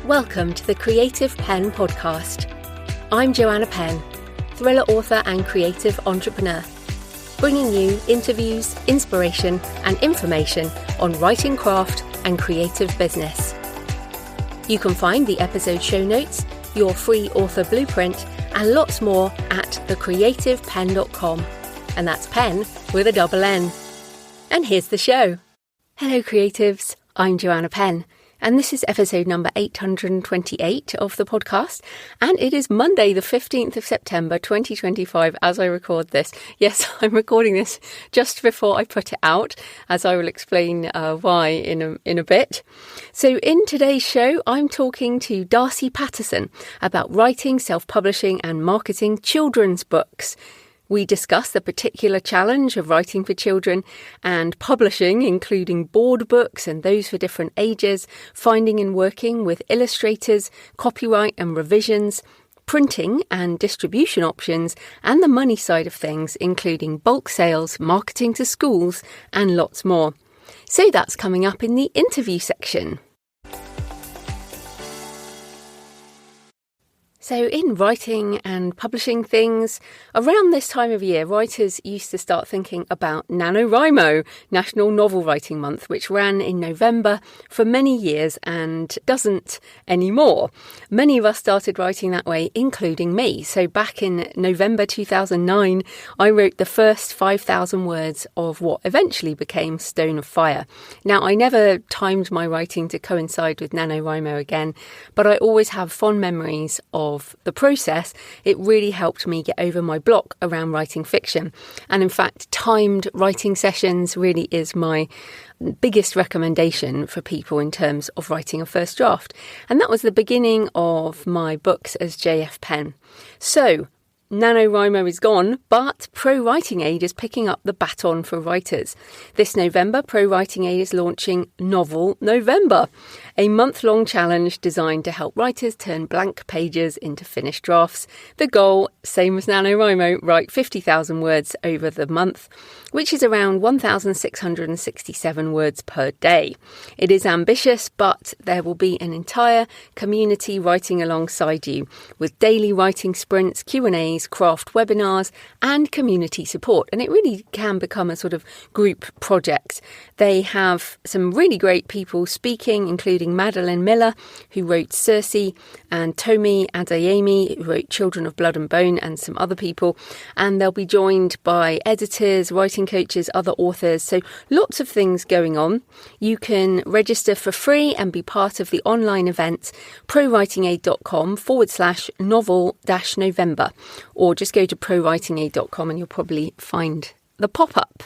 Welcome to the Creative Penn podcast. I'm Joanna Penn, thriller author and creative entrepreneur, bringing you interviews, inspiration and information on writing craft and creative business. You can find the episode show notes, your free author blueprint and lots more at thecreativepenn.com, and that's Penn with a double N. And here's the show. Hello creatives, I'm Joanna Penn. And this is episode number 828 of the podcast. And it is Monday, the 15th of September, 2025, as I record this. Yes, I'm recording this just before I put it out, as I will explain why in a bit. So in today's show, I'm talking to Darcy Pattison about writing, self-publishing and marketing children's books. We discuss the particular challenge of writing for children and publishing, including board books and those for different ages, finding and working with illustrators, copyright and revisions, printing and distribution options, and the money side of things, including bulk sales, marketing to schools, and lots more. So that's coming up in the interview section. So in writing and publishing things, around this time of year, writers used to start thinking about NaNoWriMo, National Novel Writing Month, which ran in November for many years and doesn't anymore. Many of us started writing that way, including me. So back in November 2009, I wrote the first 5,000 words of what eventually became Stone of Fire. Now, I never timed my writing to coincide with NaNoWriMo again, but I always have fond memories of the process. It really helped me get over my block around writing fiction. And in fact, timed writing sessions really is my biggest recommendation for people in terms of writing a first draft. And that was the beginning of my books as JF Penn. So NaNoWriMo is gone, but Pro Writing Aid is picking up the baton for writers. This November, Pro Writing Aid is launching Novel November, a month-long challenge designed to help writers turn blank pages into finished drafts. The goal, same as NaNoWriMo, write 50,000 words over the month, which is around 1,667 words per day. It is ambitious, but there will be an entire community writing alongside you, with daily writing sprints, Q&As, craft webinars and community support. And it really can become a sort of group project. They have some really great people speaking, including Madeline Miller, who wrote Circe, and Tomi Adeyemi, who wrote Children of Blood and Bone, and some other people. And they'll be joined by editors, writing coaches, other authors. So lots of things going on. You can register for free and be part of the online event, prowritingaid.com/novel-November. Or just go to prowritingaid.com and you'll probably find the pop-up.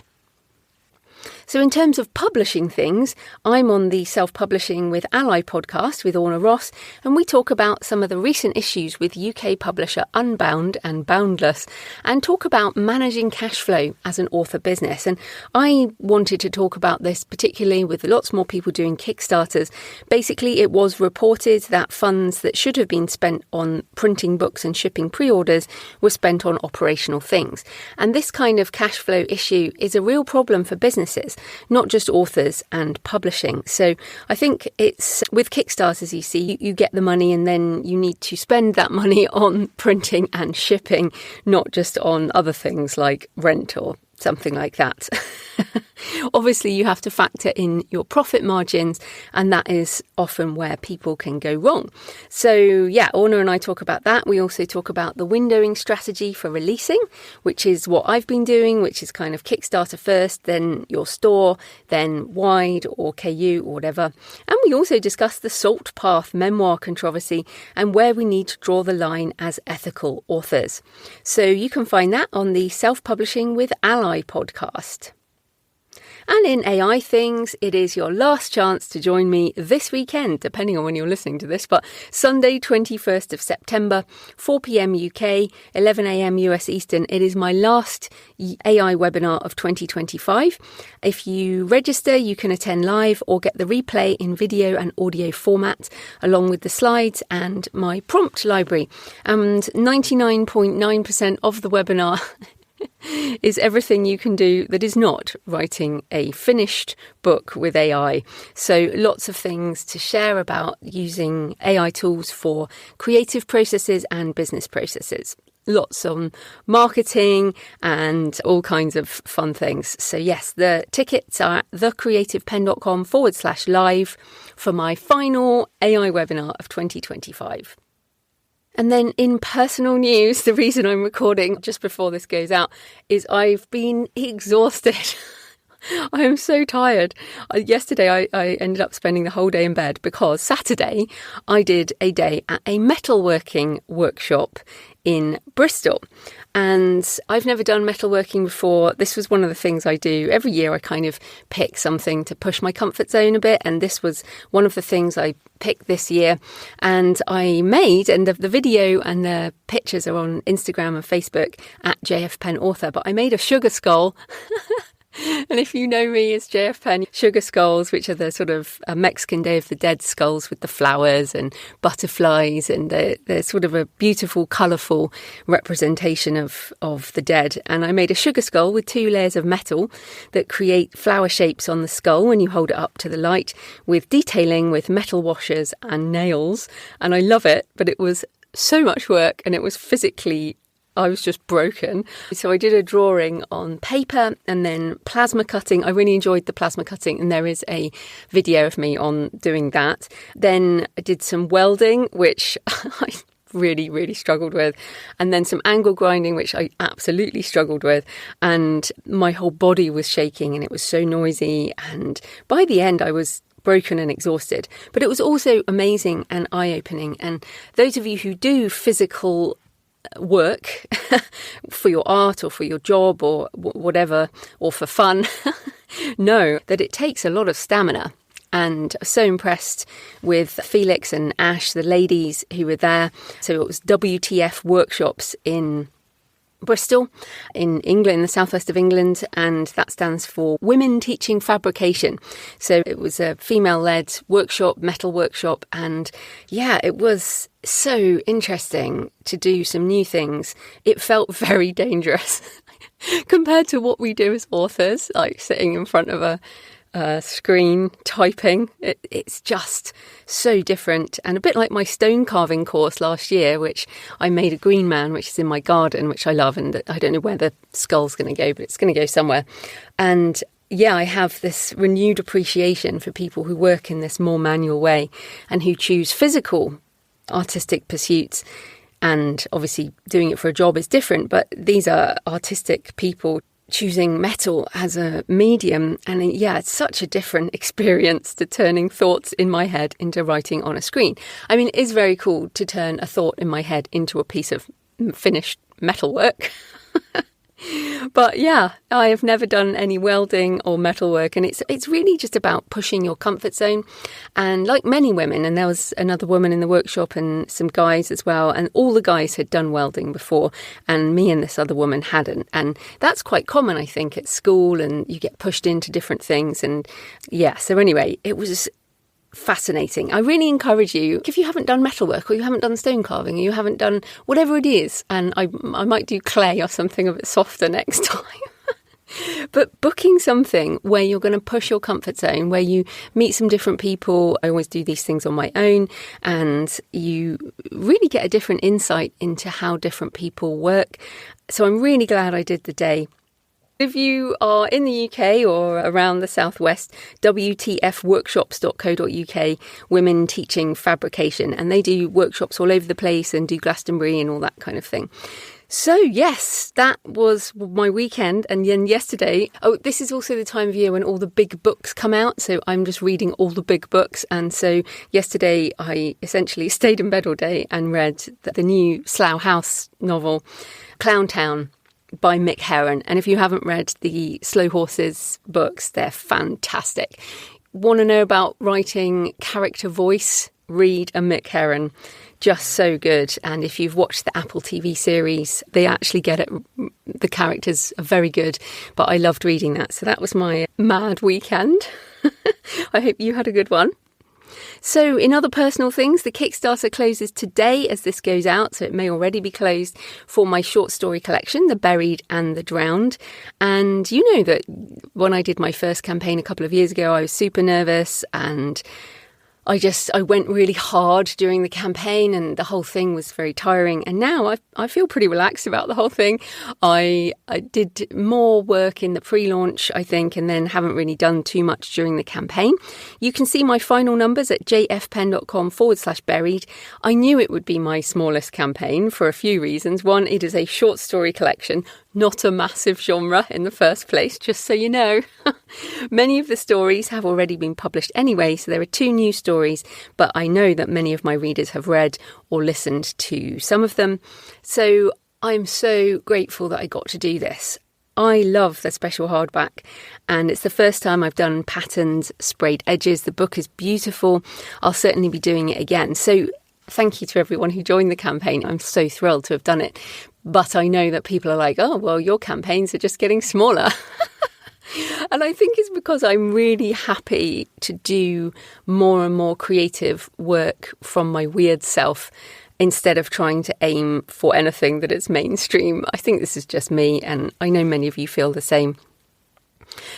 So in terms of publishing things, I'm on the Self-Publishing with Ally podcast with Orna Ross, and we talk about some of the recent issues with UK publisher Unbound and Boundless, and talk about managing cash flow as an author business. And I wanted to talk about this particularly with lots more people doing Kickstarters. Basically, it was reported that funds that should have been spent on printing books and shipping pre-orders were spent on operational things. And this kind of cash flow issue is a real problem for businesses, not just authors and publishing. So I think it's with Kickstarters, you see, you get the money and then you need to spend that money on printing and shipping, not just on other things like rent or something like that. Obviously, you have to factor in your profit margins, and that is often where people can go wrong. So yeah, Orna and I talk about that. We also talk about the windowing strategy for releasing, which is what I've been doing, which is kind of Kickstarter first, then your store, then Wide or KU or whatever. And we also discuss the Salt Path memoir controversy and where we need to draw the line as ethical authors. So you can find that on the Self-Publishing with Ally podcast. And in AI things, it is your last chance to join me this weekend, depending on when you're listening to this, but Sunday, 21st of September, 4 p.m. UK, 11 a.m. US Eastern. It is my last AI webinar of 2025. If you register, you can attend live or get the replay in video and audio format, along with the slides and my prompt library. And 99.9% of the webinar is everything you can do that is not writing a finished book with AI. So lots of things to share about using AI tools for creative processes and business processes. Lots on marketing and all kinds of fun things. So yes, the tickets are at thecreativepenn.com/live for my final AI webinar of 2025. And then in personal news, the reason I'm recording just before this goes out is I've been exhausted. I am so tired. Yesterday, I ended up spending the whole day in bed because Saturday I did a day at a metalworking workshop in Bristol. And I've never done metalworking before. This was one of the things I do. Every year I kind of pick something to push my comfort zone a bit. And this was one of the things I picked this year. And I made, and the video and the pictures are on Instagram and Facebook at JF Penn Author, but I made a sugar skull. And if you know me as JF Penn, sugar skulls, which are the sort of Mexican Day of the Dead skulls with the flowers and butterflies, and they're sort of a beautiful, colourful representation of the dead. And I made a sugar skull with 2 layers of metal that create flower shapes on the skull when you hold it up to the light, with detailing with metal washers and nails. And I love it, but it was so much work and it was physically I was just broken. So I did a drawing on paper and then plasma cutting. I really enjoyed the plasma cutting, and there is a video of me on doing that. Then I did some welding, which I really, really struggled with. And then some angle grinding, which I absolutely struggled with. And my whole body was shaking and it was so noisy. And by the end, I was broken and exhausted. But it was also amazing and eye-opening. And those of you who do physical work for your art or for your job or whatever, or for fun, know that it takes a lot of stamina. And so impressed with Felix and Ash, the ladies who were there. So it was WTF workshops in Bristol, in England, in the southwest of England, and that stands for Women Teaching Fabrication. So it was a female-led workshop, metal workshop, and yeah, it was so interesting to do some new things. It felt very dangerous compared to what we do as authors, like sitting in front of a screen typing. It's just so different, and a bit like my stone carving course last year, which I made a green man, which is in my garden, which I love, and I don't know where the skull's going to go, but it's going to go somewhere. And yeah, I have this renewed appreciation for people who work in this more manual way and who choose physical artistic pursuits. And obviously doing it for a job is different, but these are artistic people choosing metal as a medium. And yeah, it's such a different experience to turning thoughts in my head into writing on a screen. I mean, it is very cool to turn a thought in my head into a piece of finished metalwork. But yeah, I have never done any welding or metalwork, and it's really just about pushing your comfort zone. And like many women, and there was another woman in the workshop and some guys as well, and all the guys had done welding before, and me and this other woman hadn't. And that's quite common, I think, at school, and you get pushed into different things. And yeah, so anyway, it was fascinating. I really encourage you, if you haven't done metalwork or you haven't done stone carving or you haven't done whatever it is, and I might do clay or something a bit softer next time. But booking something where you're going to push your comfort zone, where you meet some different people. I always do these things on my own, and you really get a different insight into how different people work. So I'm really glad I did the day. If you are in the UK or around the southwest, wtfworkshops.co.uk, Women Teaching Fabrication, and they do workshops all over the place and do Glastonbury and all that kind of thing. So yes, that was my weekend. And then yesterday, this is also the time of year when all the big books come out. So I'm just reading all the big books. And so yesterday I essentially stayed in bed all day and read the new Slough House novel, Clown Town, by Mick Herron. And if you haven't read the Slow Horses books, they're fantastic. Want to know about writing character voice? Read a Mick Herron. Just so good. And if you've watched the Apple TV series, they actually get it. The characters are very good, but I loved reading that. So that was my mad weekend. I hope you had a good one. So in other personal things, the Kickstarter closes today as this goes out, so it may already be closed, for my short story collection, The Buried and the Drowned. And you know that when I did my first campaign a couple of years ago, I was super nervous and I went really hard during the campaign and the whole thing was very tiring. And now I feel pretty relaxed about the whole thing. I did more work in the pre-launch, I think, and then haven't really done too much during the campaign. You can see my final numbers at jfpenn.com/buried. I knew it would be my smallest campaign for a few reasons. One, it is a short story collection, not a massive genre in the first place, just so you know. Many of the stories have already been published anyway, so there are 2 new stories, but I know that many of my readers have read or listened to some of them. So I'm so grateful that I got to do this. I love the special hardback, and it's the first time I've done patterned sprayed edges. The book is beautiful. I'll certainly be doing it again. So thank you to everyone who joined the campaign. I'm so thrilled to have done it. But I know that people are like, oh, well, your campaigns are just getting smaller. And I think it's because I'm really happy to do more and more creative work from my weird self instead of trying to aim for anything that is mainstream. I think this is just me, and I know many of you feel the same.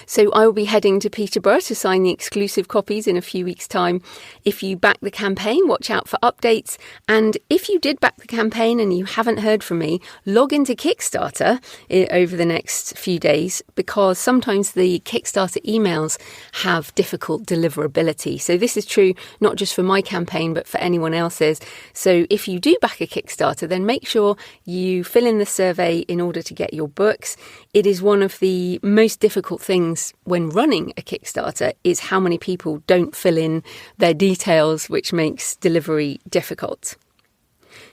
So I will be heading to Peterborough to sign the exclusive copies in a few weeks' time. If you back the campaign, watch out for updates. And if you did back the campaign and you haven't heard from me, log into Kickstarter over the next few days, because sometimes the Kickstarter emails have difficult deliverability. So this is true not just for my campaign, but for anyone else's. So if you do back a Kickstarter, then make sure you fill in the survey in order to get your books. It is one of the most difficult things when running a Kickstarter is how many people don't fill in their details, which makes delivery difficult.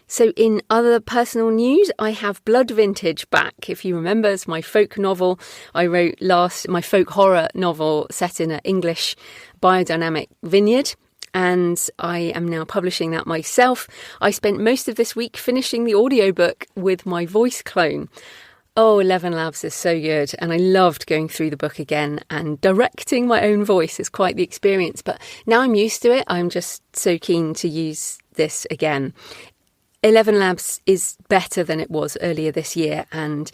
So in other personal news, I have Blood Vintage back. If you remember, it's my folk novel I wrote my folk horror novel set in an English biodynamic vineyard. And I am now publishing that myself. I spent most of this week finishing the audiobook with my voice clone. Oh, 11 Labs is so good, and I loved going through the book again, and directing my own voice is quite the experience, but now I'm used to it. I'm just so keen to use this again. 11 Labs is better than it was earlier this year, and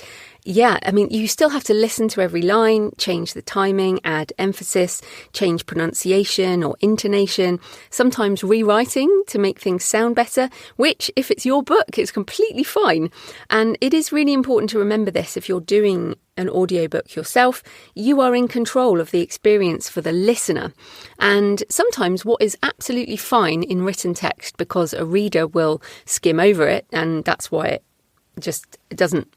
yeah, I mean, you still have to listen to every line, change the timing, add emphasis, change pronunciation or intonation, sometimes rewriting to make things sound better, which, if it's your book, is completely fine. And it is really important to remember this if you're doing an audiobook yourself. You are in control of the experience for the listener. And sometimes what is absolutely fine in written text, because a reader will skim over it, and that's why it doesn't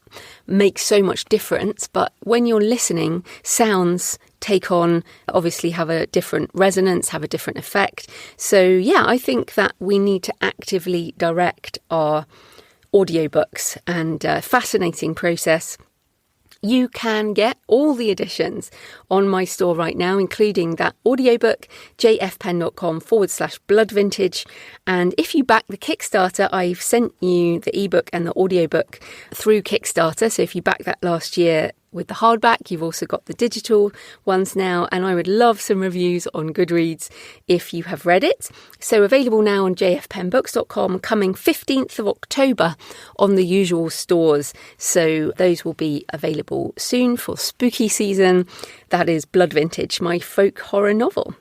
make so much difference. But when you're listening, sounds obviously have a different resonance, have a different effect. So yeah, I think that we need to actively direct our audiobooks, and fascinating process. You can get all the editions on my store right now, including that audiobook, jfpenn.com/bloodvintage. And if you back the Kickstarter, I've sent you the ebook and the audiobook through Kickstarter. So if you back that last year with the hardback, you've also got the digital ones now, and I would love some reviews on Goodreads if you have read it. So available now on jfpennbooks.com, coming 15th of October on the usual stores. So those will be available soon for spooky season. That is Blood Vintage, my folk horror novel.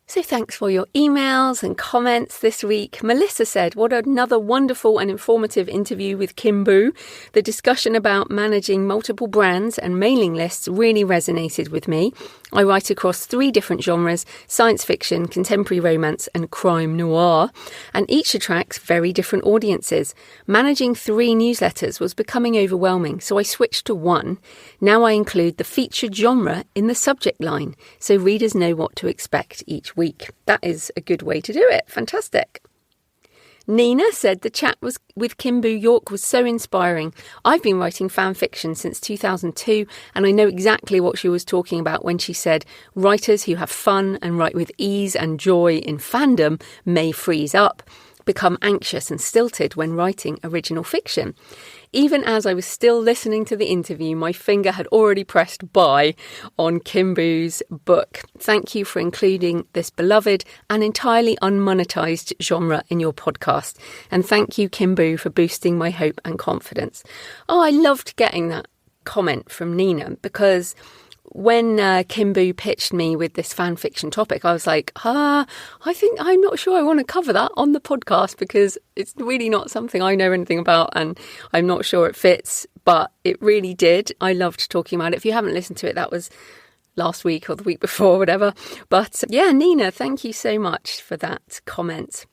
So thanks for your emails and comments this week. Melissa said, what another wonderful and informative interview with Kim Boo. The discussion about managing multiple brands and mailing lists really resonated with me. I write across 3 different genres: science fiction, contemporary romance and crime noir, and each attracts very different audiences. Managing 3 newsletters was becoming overwhelming, so I switched to 1. Now I include the featured genre in the subject line, so readers know what to expect each week. That is a good way to do it. Fantastic. Nina said the chat with Kim Boo York was so inspiring. I've been writing fan fiction since 2002, and I know exactly what she was talking about when she said writers who have fun and write with ease and joy in fandom may freeze up. become anxious and stilted when writing original fiction. Even as I was still listening to the interview, my finger had already pressed buy on Kimbu's book. Thank you for including this beloved and entirely unmonetized genre in your podcast. And thank you, Kimbu, for boosting my hope and confidence. Oh, I loved getting that comment from Nina, because when Kimbu pitched me with this fan fiction topic, I was like, I'm not sure I want to cover that on the podcast, because it's really not something I know anything about and I'm not sure it fits, but it really did. I loved talking about it. If you haven't listened to it, that was last week or the week before, whatever. But yeah, Nina, thank you so much for that comment.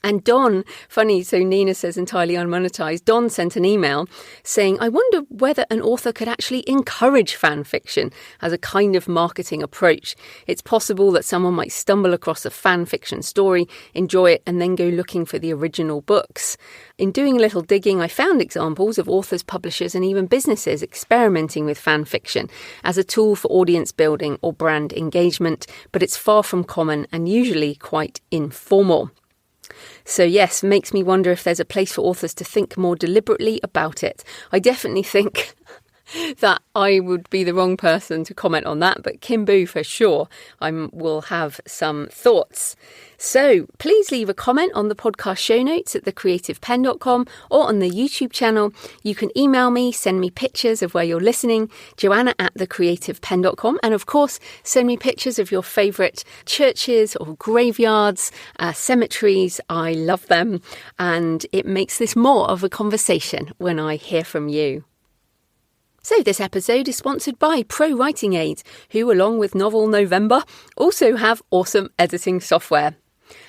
And Don, funny, so Nina says entirely unmonetized, Don sent an email saying, I wonder whether an author could actually encourage fan fiction as a kind of marketing approach. It's possible that someone might stumble across a fan fiction story, enjoy it, and then go looking for the original books. In doing a little digging, I found examples of authors, publishers, and even businesses experimenting with fan fiction as a tool for audience building or brand engagement, but it's far from common and usually quite informal. So yes, makes me wonder if there's a place for authors to think more deliberately about it. I definitely think that I would be the wrong person to comment on that, but Kimbu for sure will have some thoughts. So please leave a comment on the podcast show notes at thecreativepenn.com or on the YouTube channel. You can email me, send me pictures of where you're listening, joanna@thecreativepenn.com, and of course send me pictures of your favourite churches or graveyards, cemeteries. I love them, and it makes this more of a conversation when I hear from you. So this episode is sponsored by Pro Writing Aid, who, along with Novel November, also have awesome editing software.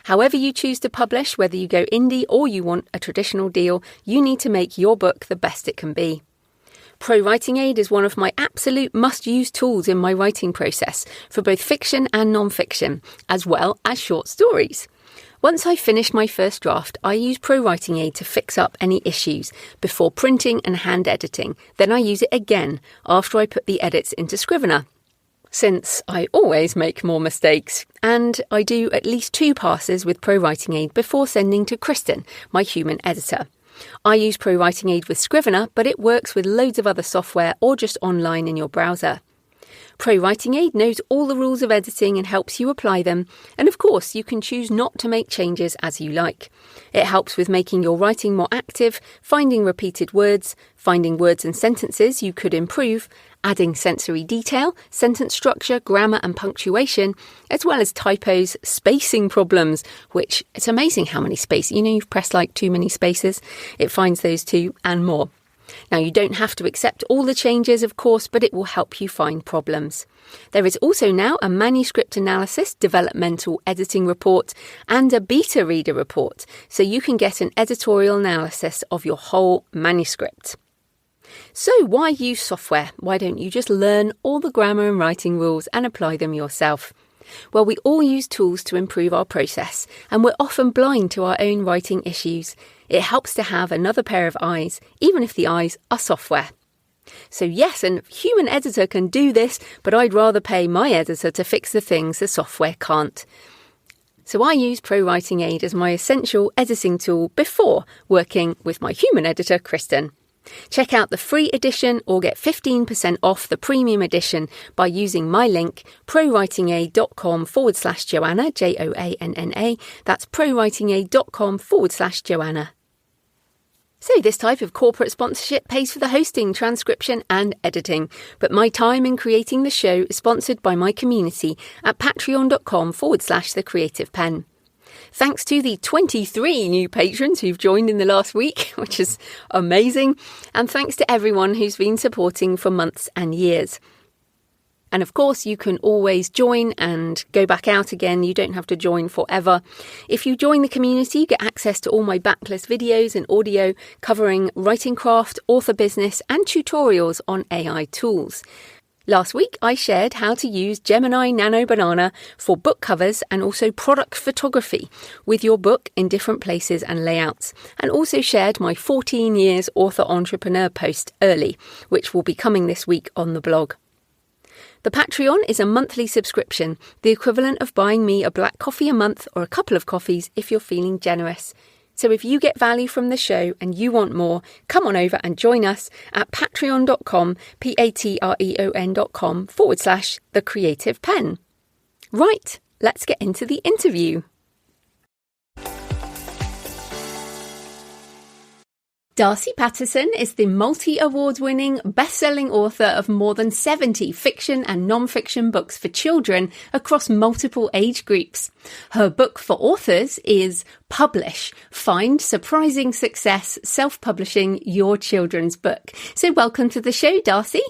However you choose to publish, whether you go indie or you want a traditional deal, you need to make your book the best it can be. Pro Writing Aid is one of my absolute must-use tools in my writing process for both fiction and non-fiction, as well as short stories. Once I finish my first draft, I use Pro Writing Aid to fix up any issues before printing and hand editing. Then I use it again after I put the edits into Scrivener, since I always make more mistakes, and I do at least 2 passes with Pro Writing Aid before sending to Kristen, my human editor. I use Pro Writing Aid with Scrivener, but it works with loads of other software or just online in your browser. Pro Writing Aid knows all the rules of editing and helps you apply them, and of course you can choose not to make changes as you like. It helps with making your writing more active, finding repeated words, finding words and sentences you could improve, adding sensory detail, sentence structure, grammar and punctuation, as well as typos, spacing problems, which it's amazing how many spaces, you've pressed like too many spaces, it finds those too, and more. Now, you don't have to accept all the changes, of course, but it will help you find problems. There is also now a manuscript analysis, developmental editing report, and a beta reader report, so you can get an editorial analysis of your whole manuscript. So why use software? Why don't you just learn all the grammar and writing rules and apply them yourself? Well, we all use tools to improve our process, and we're often blind to our own writing issues. It helps to have another pair of eyes, even if the eyes are software. So yes, a human editor can do this, but I'd rather pay my editor to fix the things the software can't. So I use Pro Writing Aid as my essential editing tool before working with my human editor, Kristen. Check out the free edition or get 15% off the premium edition by using my link, prowritingaid.com/Joanna, Joanna. That's prowritingaid.com/Joanna. So this type of corporate sponsorship pays for the hosting, transcription and editing, but my time in creating the show is sponsored by my community at patreon.com/thecreativepenn. Thanks to the 23 new patrons who've joined in the last week, which is amazing. And thanks to everyone who's been supporting for months and years. And of course, you can always join and go back out again. You don't have to join forever. If you join the community, you get access to all my backlist videos and audio covering writing craft, author business, and tutorials on AI tools. Last week, I shared how to use Gemini Nano Banana for book covers and also product photography with your book in different places and layouts, and also shared my 14 years author entrepreneur post early, which will be coming this week on the blog. The Patreon is a monthly subscription, the equivalent of buying me a black coffee a month or a couple of coffees if you're feeling generous. So if you get value from the show and you want more, come on over and join us at patreon.com, patreon.com/The Creative Penn. Right, let's get into the interview. Darcy Pattison is the multi-award-winning, best-selling author of more than 70 fiction and non-fiction books for children across multiple age groups. Her book for authors is Publish, Find Surprising Success Self-Publishing Your Children's Book. So welcome to the show, Darcy.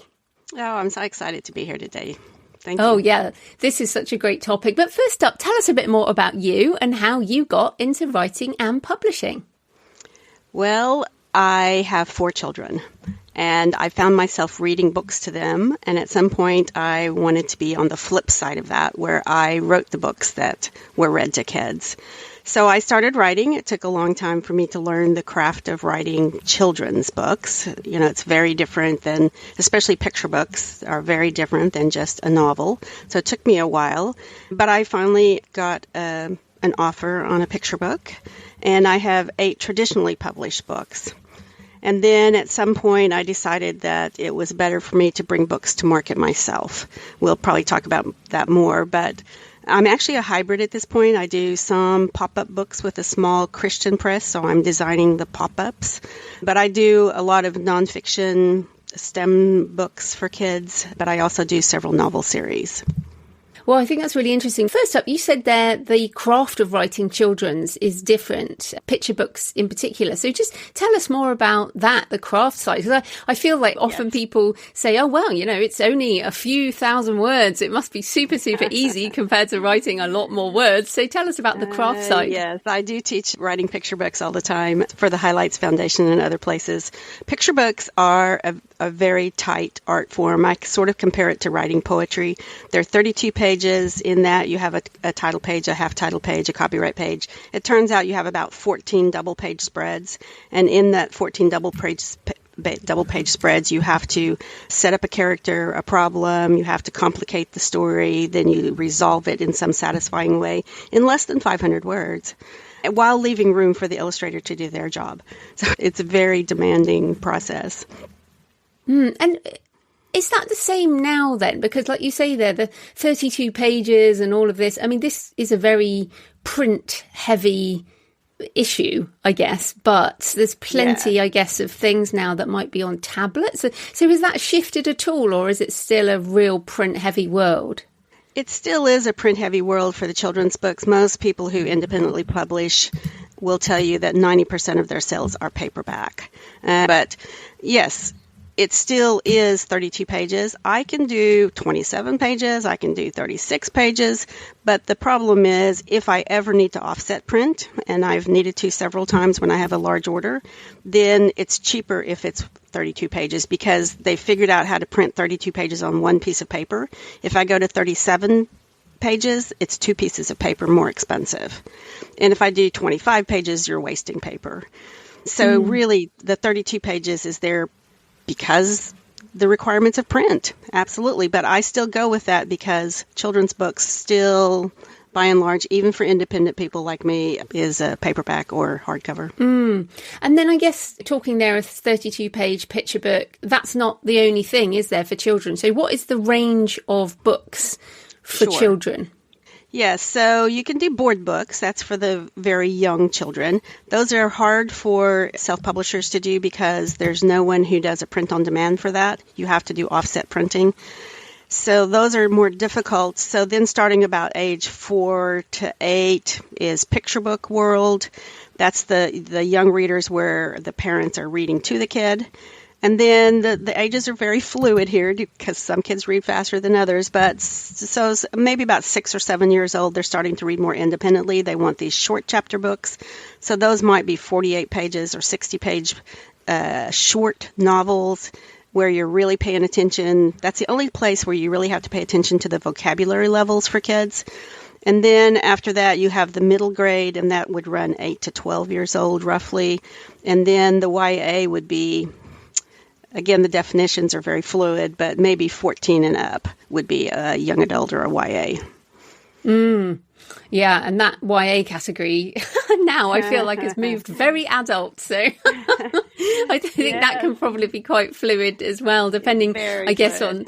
Oh, I'm so excited to be here today. Thank you. Oh, yeah. This is such a great topic. But first up, tell us a bit more about you and how you got into writing and publishing. Well, I have 4 children, and I found myself reading books to them. And at some point, I wanted to be on the flip side of that, where I wrote the books that were read to kids. So I started writing. It took a long time for me to learn the craft of writing children's books. You know, it's very different than, especially picture books are very different than just a novel. So it took me a while, but I finally got an offer on a picture book, and I have 8 traditionally published books. And then at some point, I decided that it was better for me to bring books to market myself. We'll probably talk about that more, but I'm actually a hybrid at this point. I do some pop-up books with a small Christian press, so I'm designing the pop-ups. But I do a lot of nonfiction STEM books for kids, but I also do several novel series. Well, I think that's really interesting. First up, you said there the craft of writing children's is different, picture books in particular. So just tell us more about that, the craft side. Because I feel like often people say, oh, well, you know, it's only a few thousand words. It must be super, super easy compared to writing a lot more words. So tell us about the craft side. Yes, I do teach writing picture books all the time for the Highlights Foundation and other places. Picture books are a very tight art form. I sort of compare it to writing poetry. They're 32 pages. In that you have a title page, a half title page, a copyright page. It turns out you have about 14 double page spreads, and in that 14 double page spreads, you have to set up a character, a problem, you have to complicate the story, then you resolve it in some satisfying way in less than 500 words, while leaving room for the illustrator to do their job. So it's a very demanding process. And is that the same now then? Because like you say there, the 32 pages and all of this, I mean, this is a very print-heavy issue, I guess, but there's plenty, I guess, of things now that might be on tablets. So has that shifted at all, or is it still a real print-heavy world? It still is a print-heavy world for the children's books. Most people who independently publish will tell you that 90% of their sales are paperback. But yes, it still is 32 pages. I can do 27 pages. I can do 36 pages. But the problem is if I ever need to offset print, and I've needed to several times when I have a large order, then it's cheaper if it's 32 pages because they figured out how to print 32 pages on one piece of paper. If I go to 37 pages, it's 2 pieces of paper more expensive. And if I do 25 pages, you're wasting paper. So really, the 32 pages is there because the requirements of print, absolutely. But I still go with that because children's books still, by and large, even for independent people like me, is a paperback or hardcover. And then I guess talking there, a 32-page picture book, that's not the only thing, is there, for children? So what is the range of books for children? Yes, so you can do board books. That's for the very young children. Those are hard for self-publishers to do because there's no one who does a print on demand for that. You have to do offset printing. So those are more difficult. So then starting about age 4 to 8 is picture book world. That's the young readers where the parents are reading to the kid. And then the ages are very fluid here because some kids read faster than others. But so maybe about 6 or 7 years old, they're starting to read more independently. They want these short chapter books. So those might be 48 pages or 60-page short novels where you're really paying attention. That's the only place where you really have to pay attention to the vocabulary levels for kids. And then after that, you have the middle grade, and that would run 8 to 12 years old roughly. And then the YA would be, again, the definitions are very fluid, but maybe 14 and up would be a young adult or a YA. Yeah, and that YA category, now I feel like it's moved very adult. So I think that can probably be quite fluid as well, depending, I guess, on,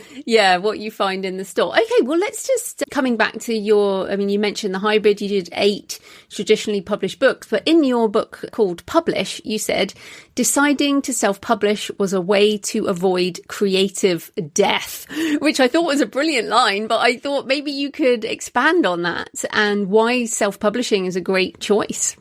what you find in the store. Okay, well, let's just, coming back to you mentioned the hybrid, you did 8 traditionally published books, but in your book called Publish, you said, deciding to self-publish was a way to avoid creative death, which I thought was a brilliant line, but I thought maybe you could expand on that and why self-publishing is a great choice.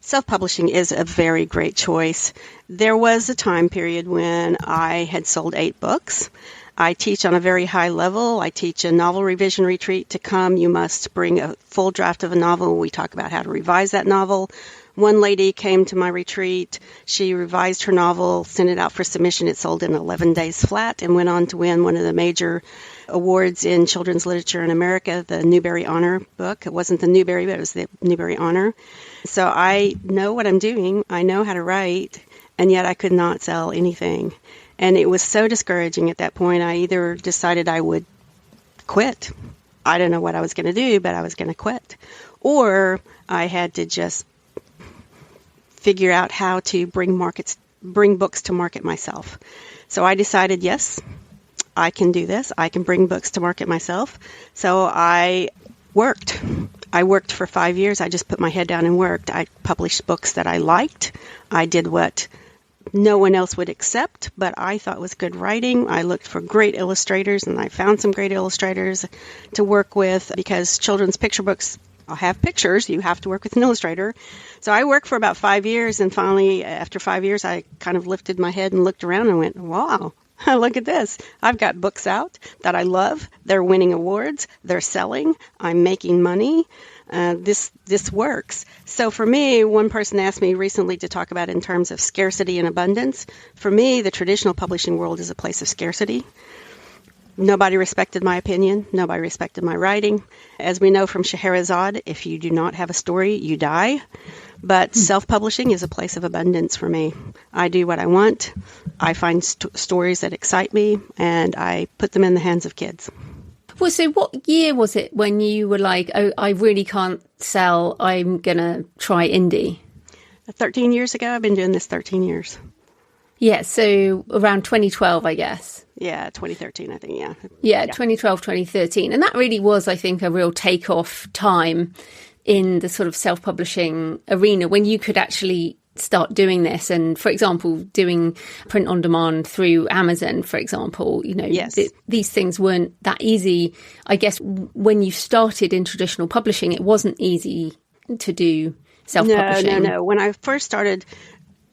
Self-publishing is a very great choice. There was a time period when I had sold 8 books. I teach on a very high level. I teach a novel revision retreat. To come, you must bring a full draft of a novel. We talk about how to revise that novel. One lady came to my retreat. She revised her novel, sent it out for submission. It sold in 11 days flat and went on to win one of the major awards in children's literature in America, the Newbery Honor book. It wasn't the Newbery, but it was the Newbery Honor. So I know what I'm doing. I know how to write, and yet I could not sell anything. And it was so discouraging at that point. I either decided I would quit. I don't know what I was going to do, but I was going to quit. Or I had to just figure out how to bring books to market myself. So I decided, yes, I can do this. I can bring books to market myself. So I worked. I worked for 5 years. I just put my head down and worked. I published books that I liked. I did what no one else would accept, but I thought was good writing. I looked for great illustrators, and I found some great illustrators to work with because children's picture books have pictures. You have to work with an illustrator. So I worked for about 5 years, and finally, after 5 years, I kind of lifted my head and looked around and went, wow, look at this. I've got books out that I love. They're winning awards. They're selling. I'm making money. This works. So for me, one person asked me recently to talk about it in terms of scarcity and abundance. For me, the traditional publishing world is a place of scarcity. Nobody respected my opinion. Nobody respected my writing. As we know from Scheherazade, if you do not have a story, you die. But self-publishing is a place of abundance for me. I do what I want. I find stories that excite me, and I put them in the hands of kids. Well, so what year was it when you were like, oh, I really can't sell, I'm going to try indie? 13 years ago. I've been doing this 13 years. Yeah, so around 2012, I guess. Yeah, 2013, I think, yeah. Yeah, 2012, 2013. And that really was, I think, a real takeoff time in the sort of self-publishing arena when you could actually start doing this. And, for example, doing print on demand through Amazon, for example, yes. These things weren't that easy. I guess when you started in traditional publishing, it wasn't easy to do self-publishing. No. When I first started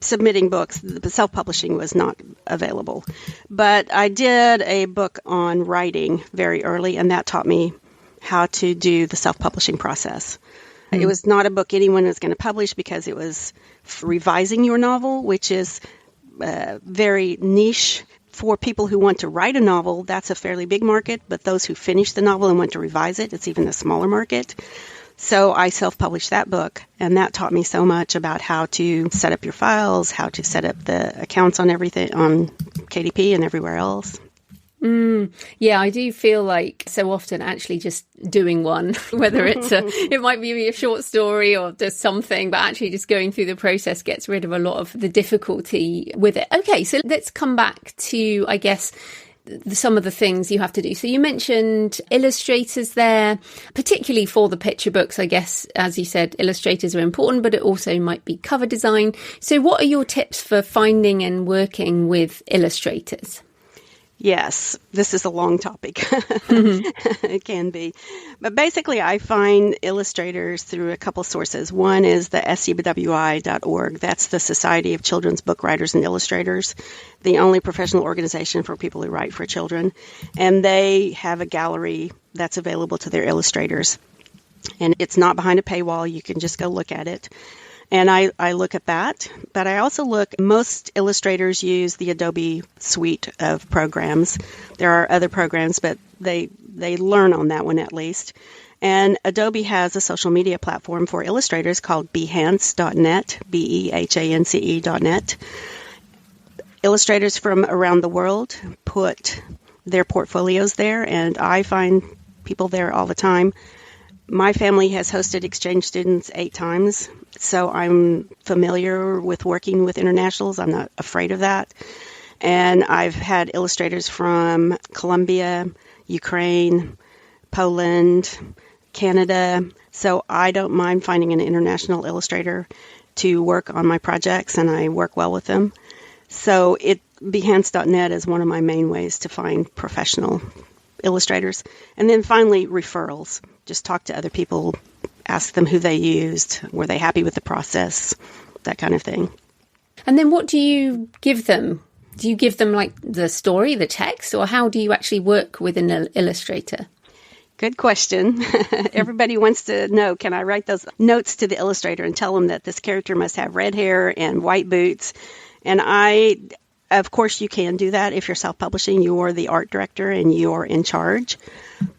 submitting books, the self-publishing was not available. But I did a book on writing very early, and that taught me how to do the self-publishing process. It was not a book anyone was going to publish because it was revising your novel, which is very niche. For people who want to write a novel, that's a fairly big market, but those who finish the novel and want to revise it, it's even a smaller market. So I self-published that book, and that taught me so much about how to set up your files, how to set up the accounts on everything, on KDP and everywhere else. Yeah, I do feel like so often actually just doing one, whether it might be a short story or just something, but actually just going through the process gets rid of a lot of the difficulty with it. Okay, so let's come back to, I guess, some of the things you have to do. So you mentioned illustrators there, particularly for the picture books. I guess, as you said, illustrators are important, but it also might be cover design. So what are your tips for finding and working with illustrators? Yes, this is a long topic. It can be. But basically, I find illustrators through a couple sources. One is the SCWI.org. That's the Society of Children's Book Writers and Illustrators, the only professional organization for people who write for children. And they have a gallery that's available to their illustrators. And it's not behind a paywall. You can just go look at it. And I look at that, but I also most illustrators use the Adobe suite of programs. There are other programs, but they learn on that one at least. And Adobe has a social media platform for illustrators called behance.net, BEHANCE.net. Illustrators from around the world put their portfolios there, and I find people there all the time. My family has hosted exchange students 8 times. So I'm familiar with working with internationals. I'm not afraid of that. And I've had illustrators from Colombia, Ukraine, Poland, Canada. So I don't mind finding an international illustrator to work on my projects, and I work well with them. So Behance.net is one of my main ways to find professional illustrators. And then finally, referrals. Just talk to other people, ask them who they used, were they happy with the process, that kind of thing. And then what do you give them? Do you give them like the story, the text, or how do you actually work with an illustrator? Good question. Everybody wants to know, can I write those notes to the illustrator and tell them that this character must have red hair and white boots? And of course, you can do that if you're self-publishing. You are the art director and you're in charge.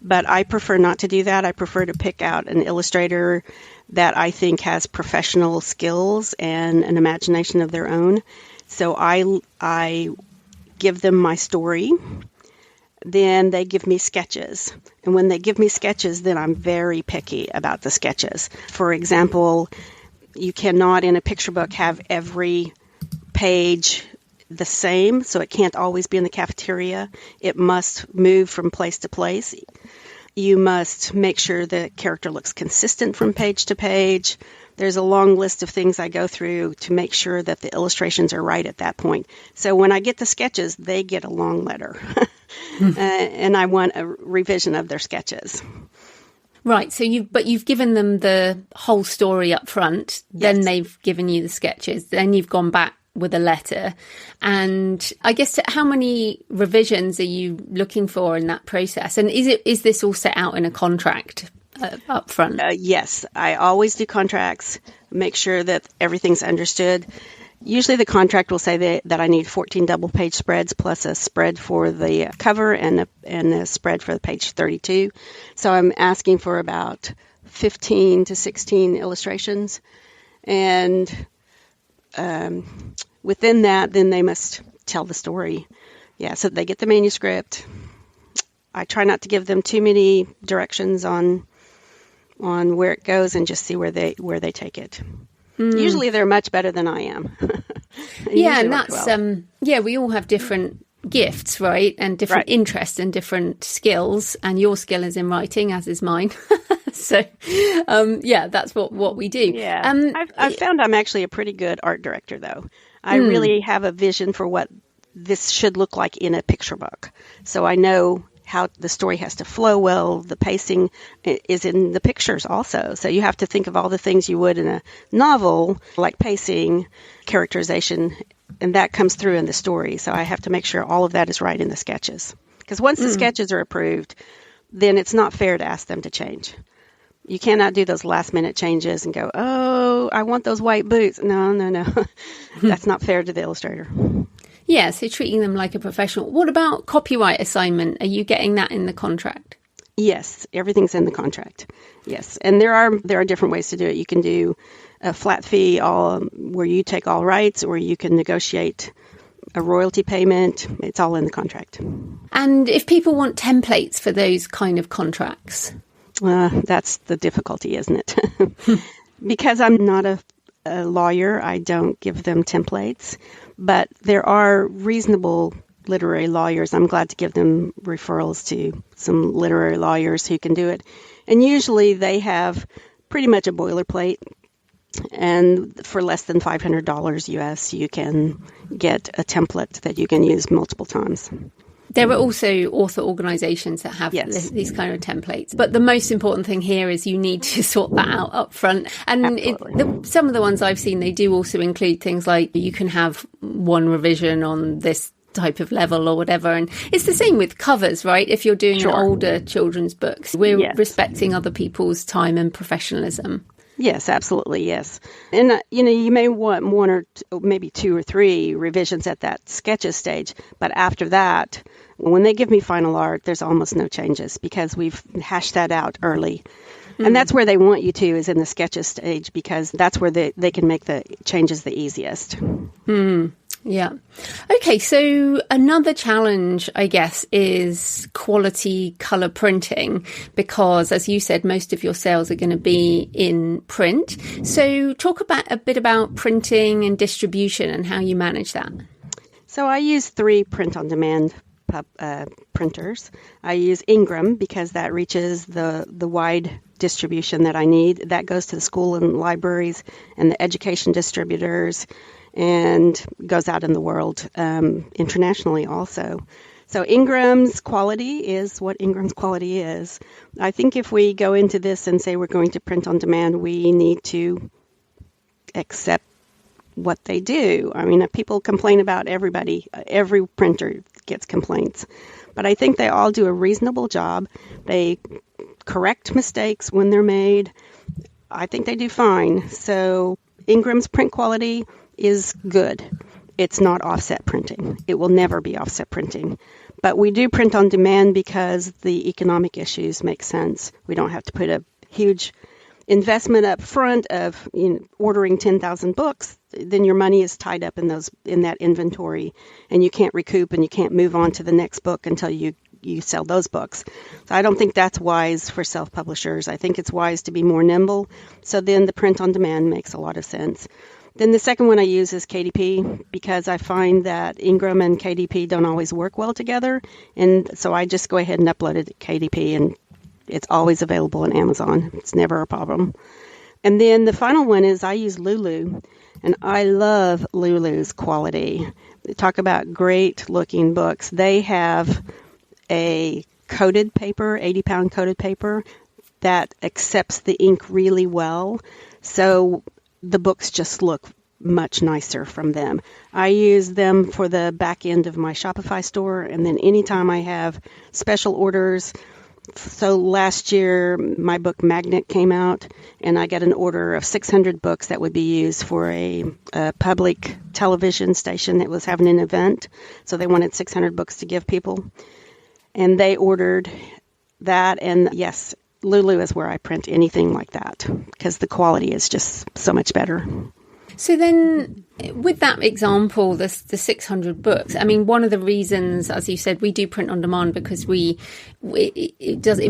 But I prefer not to do that. I prefer to pick out an illustrator that I think has professional skills and an imagination of their own. So I give them my story. Then they give me sketches. And when they give me sketches, then I'm very picky about the sketches. For example, you cannot in a picture book have every page the same, so it can't always be in the cafeteria. It must move from place to place. You must make sure the character looks consistent from page to page. There's a long list of things I go through to make sure that the illustrations are right at that point. So when I get the sketches, they get a long letter. And I want a revision of their sketches. Right. So you've given them the whole story up front. Then Yes. they've given you the sketches. Then you've gone back with a letter. And I guess how many revisions are you looking for in that process? And is this all set out in a contract up front? Yes, I always do contracts, make sure that everything's understood. Usually the contract will say that I need 14 double-page spreads plus a spread for the cover and a spread for the page 32. So I'm asking for about 15 to 16 illustrations. And within that, then they must tell the story. Yeah, so they get the manuscript. I try not to give them too many directions on where it goes and just see where they take it. Usually they're much better than I am. Yeah, and that's we all have different gifts, right? And different interests and different skills. And your skill is in writing, as is mine. So, that's what we do. Yeah, I've found I'm actually a pretty good art director, though. I really have a vision for what this should look like in a picture book. So I know how the story has to flow well. The pacing is in the pictures also. So you have to think of all the things you would in a novel, like pacing, characterization, and that comes through in the story. So I have to make sure all of that is right in the sketches. Because once the sketches are approved, then it's not fair to ask them to change. You cannot do those last-minute changes and go, oh, I want those white boots. No. That's not fair to the illustrator. Yeah, so treating them like a professional. What about copyright assignment? Are you getting that in the contract? Yes, everything's in the contract. Yes, and there are different ways to do it. You can do a flat fee where you take all rights, or you can negotiate a royalty payment. It's all in the contract. And if people want templates for those kind of contracts? That's the difficulty, isn't it? Because I'm not a lawyer, I don't give them templates. But there are reasonable literary lawyers. I'm glad to give them referrals to some literary lawyers who can do it. And usually they have pretty much a boilerplate. And for less than $500 US, you can get a template that you can use multiple times. There are also author organisations that have these kind of templates. But the most important thing here is you need to sort that out up front. And some of the ones I've seen, they do also include things like you can have one revision on this type of level or whatever. And it's the same with covers, right? If you're doing an older children's books, we're respecting other people's time and professionalism. Yes, absolutely, yes. And, you may want one or maybe two or three revisions at that sketches stage. But after that, when they give me final art, there's almost no changes because we've hashed that out early. And that's where they want you to, is in the sketches stage, because that's where they can make the changes the easiest. Yeah. Okay, so another challenge, I guess, is quality colour printing, because, as you said, most of your sales are going to be in print. So talk a bit about printing and distribution and how you manage that. So I use 3 print-on-demand printers. I use Ingram because that reaches the wide distribution that I need. That goes to the school and libraries and the education distributors, and goes out in the world internationally also. So Ingram's quality is what Ingram's quality is. I think if we go into this and say we're going to print on demand, we need to accept what they do. I mean, people complain about everybody. Every printer gets complaints. But I think they all do a reasonable job. They correct mistakes when they're made. I think they do fine. So Ingram's print quality is good. It's not offset printing. It will never be offset printing. But we do print on demand because the economic issues make sense. We don't have to put a huge investment up front of ordering 10,000 books. Then your money is tied up in that inventory, and you can't recoup and you can't move on to the next book until you sell those books. So I don't think that's wise for self-publishers. I think it's wise to be more nimble. So then the print on demand makes a lot of sense. Then the second one I use is KDP, because I find that Ingram and KDP don't always work well together. And so I just go ahead and upload it to KDP, and it's always available on Amazon. It's never a problem. And then the final one is I use Lulu, and I love Lulu's quality. They talk about great looking books. They have a coated paper, 80-pound coated paper, that accepts the ink really well. So the books just look much nicer from them. I use them for the back end of my Shopify store, and then anytime I have special orders. So last year, my book Magnet came out, and I got an order of 600 books that would be used for a public television station that was having an event. So they wanted 600 books to give people, and they ordered that. And yes, Lulu is where I print anything like that, because the quality is just so much better. So then, with that example, the 600 books, I mean, one of the reasons, as you said, we do print on demand because it